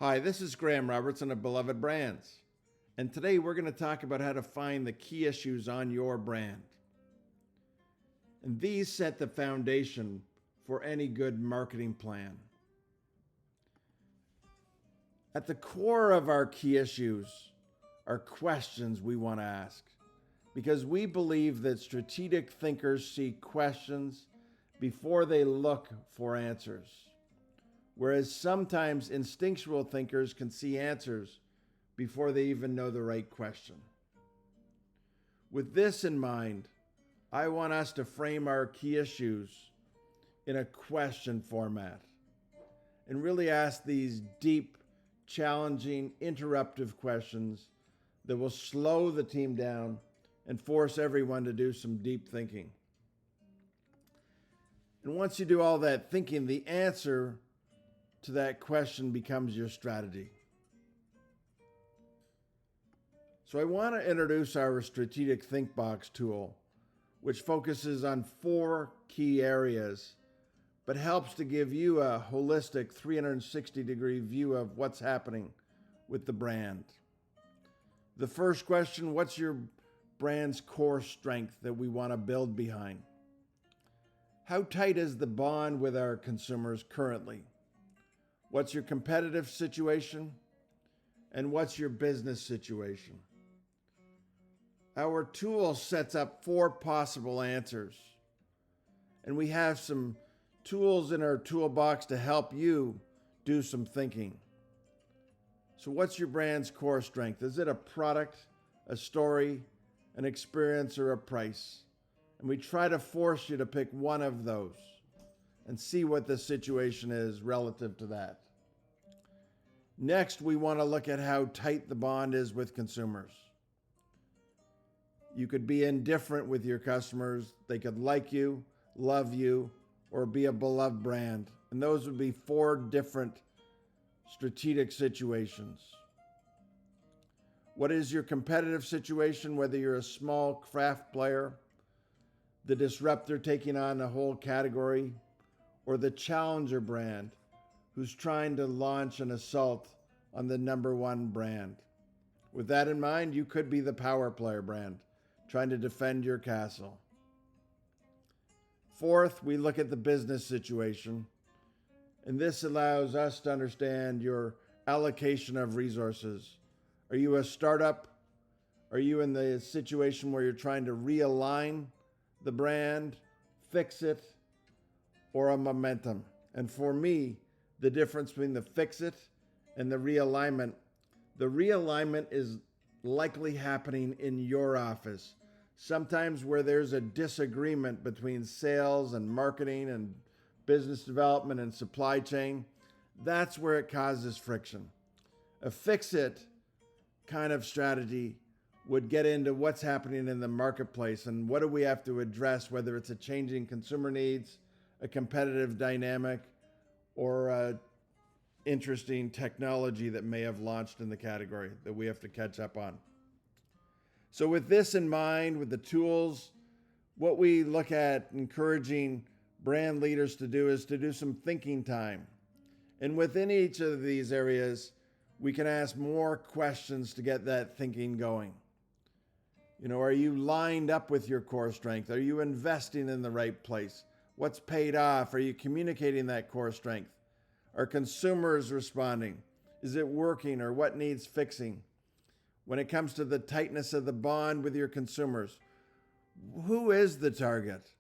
Hi, this is Graham Robertson of Beloved Brands. And today we're going to talk about how to find the key issues on your brand. And these set the foundation for any good marketing plan. At the core of our key issues are questions we want to ask, because we believe that strategic thinkers see questions before they look for answers, whereas sometimes instinctual thinkers can see answers before they even know the right question. With this in mind, I want us to frame our key issues in a question format and really ask these deep, challenging, interruptive questions that will slow the team down and force everyone to do some deep thinking. And once you do all that thinking, the answer to that question becomes your strategy. So I want to introduce our Strategic Think Box tool, which focuses on 4 key areas, but helps to give you a holistic 360-degree view of what's happening with the brand. The first question, what's your brand's core strength that we want to build behind? How tight is the bond with our consumers currently? What's your competitive situation? And what's your business situation? Our tool sets up 4 possible answers, and we have some tools in our toolbox to help you do some thinking. So what's your brand's core strength? Is it a product, a story, an experience, or a price? And we try to force you to pick one of those and see what the situation is relative to that. Next, we want to look at how tight the bond is with consumers. You could be indifferent with your customers. They could like you, love you, or be a beloved brand. And those would be 4 different strategic situations. What is your competitive situation, whether you're a small craft player, the disruptor taking on a whole category, or the challenger brand who's trying to launch an assault on the number 1 brand? With that in mind, you could be the power player brand trying to defend your castle. Fourth, we look at the business situation, and this allows us to understand your allocation of resources. Are you a startup? Are you in the situation where you're trying to realign the brand, fix it, or a momentum? And for me, the difference between the fix it and the realignment is likely happening in your office. Sometimes where there's a disagreement between sales and marketing and business development and supply chain, that's where it causes friction. A fix-it kind of strategy would get into what's happening in the marketplace and what do we have to address, whether it's a changing consumer needs, a competitive dynamic, or a interesting technology that may have launched in the category that we have to catch up on. So with this in mind, with the tools, what we look at encouraging brand leaders to do is to do some thinking time. And within each of these areas, we can ask more questions to get that thinking going. Are you lined up with your core strength? Are you investing in the right place? What's paid off? Are you communicating that core strength? Are consumers responding? Is it working, or what needs fixing? When it comes to the tightness of the bond with your consumers, who is the target?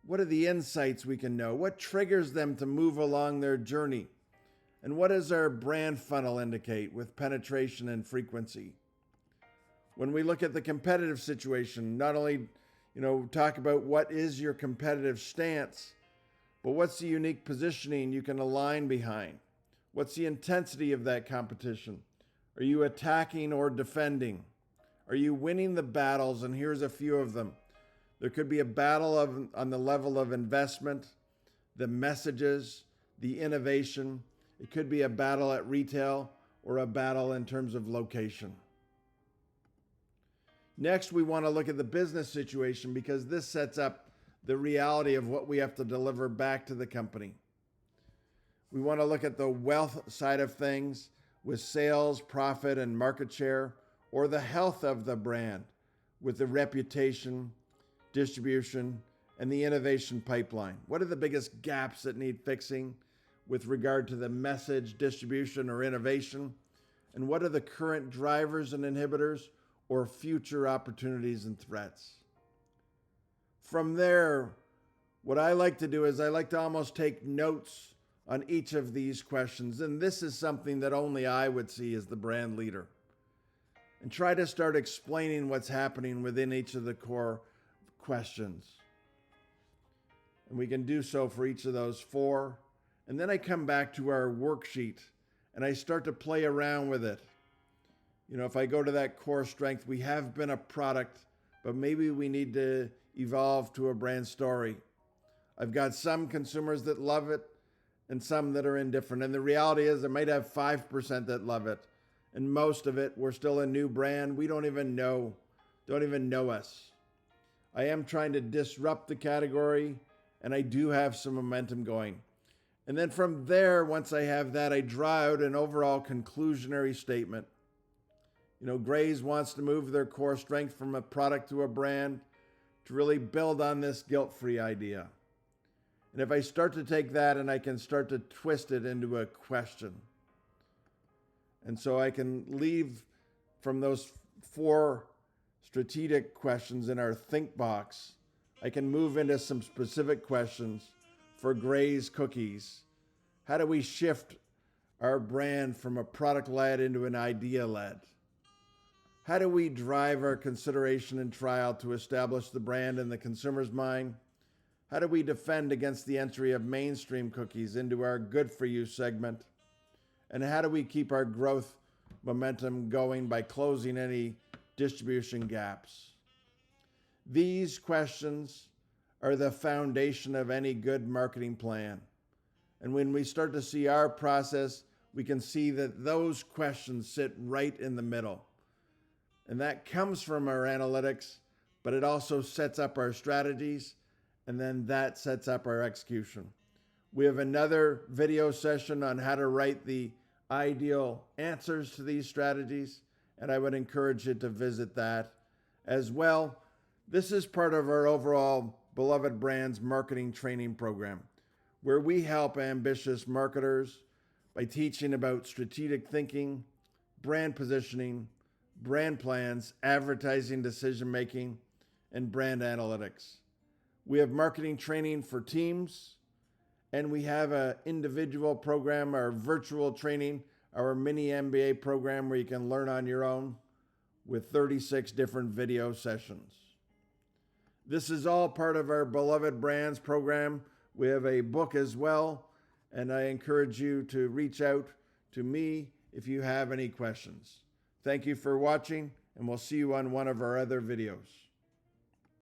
What are the insights we can know? What triggers them to move along their journey? And what does our brand funnel indicate with penetration and frequency? When we look at the competitive situation, not only talk about what is your competitive stance, but what's the unique positioning you can align behind? What's the intensity of that competition? Are you attacking or defending? Are you winning the battles? And here's a few of them. There could be a battle on the level of investment, the messages, the innovation. It could be a battle at retail or a battle in terms of location. Next, we want to look at the business situation because this sets up the reality of what we have to deliver back to the company. We want to look at the wealth side of things. with sales, profit, and market share, or the health of the brand with the reputation, distribution, and the innovation pipeline? What are the biggest gaps that need fixing with regard to the message, distribution, or innovation? And what are the current drivers and inhibitors or future opportunities and threats? From there, what I like to do is I like to almost take notes on each of these questions. And this is something that only I would see as the brand leader. And try to start explaining what's happening within each of the core questions. And we can do so for each of those 4. And then I come back to our worksheet and I start to play around with it. You know, if I go to that core strength, we have been a product, but maybe we need to evolve to a brand story. I've got some consumers that love it and some that are indifferent. And the reality is I might have 5% that love it. And most of it, we're still a new brand. We don't even know us. I am trying to disrupt the category, and I do have some momentum going. And then from there, once I have that, I draw out an overall conclusionary statement. You know, Graze wants to move their core strength from a product to a brand to really build on this guilt-free idea. And if I start to take that and I can start to twist it into a question. And so I can leave from those 4 strategic questions in our think box, I can move into some specific questions for Graze Cookies. How do we shift our brand from a product-led into an idea-led? How do we drive our consideration and trial to establish the brand in the consumer's mind? How do we defend against the entry of mainstream cookies into our good-for-you segment? And how do we keep our growth momentum going by closing any distribution gaps? These questions are the foundation of any good marketing plan. And when we start to see our process, we can see that those questions sit right in the middle. And that comes from our analytics, but it also sets up our strategies, and then that sets up our execution. We have another video session on how to write the ideal answers to these strategies, and I would encourage you to visit that as well. This is part of our overall Beloved Brands marketing training program, where we help ambitious marketers by teaching about strategic thinking, brand positioning, brand plans, advertising decision-making, and brand analytics. We have marketing training for teams, and we have an individual program, our virtual training, our mini MBA program where you can learn on your own with 36 different video sessions. This is all part of our Beloved Brands program. We have a book as well, and I encourage you to reach out to me if you have any questions. Thank you for watching, and we'll see you on one of our other videos.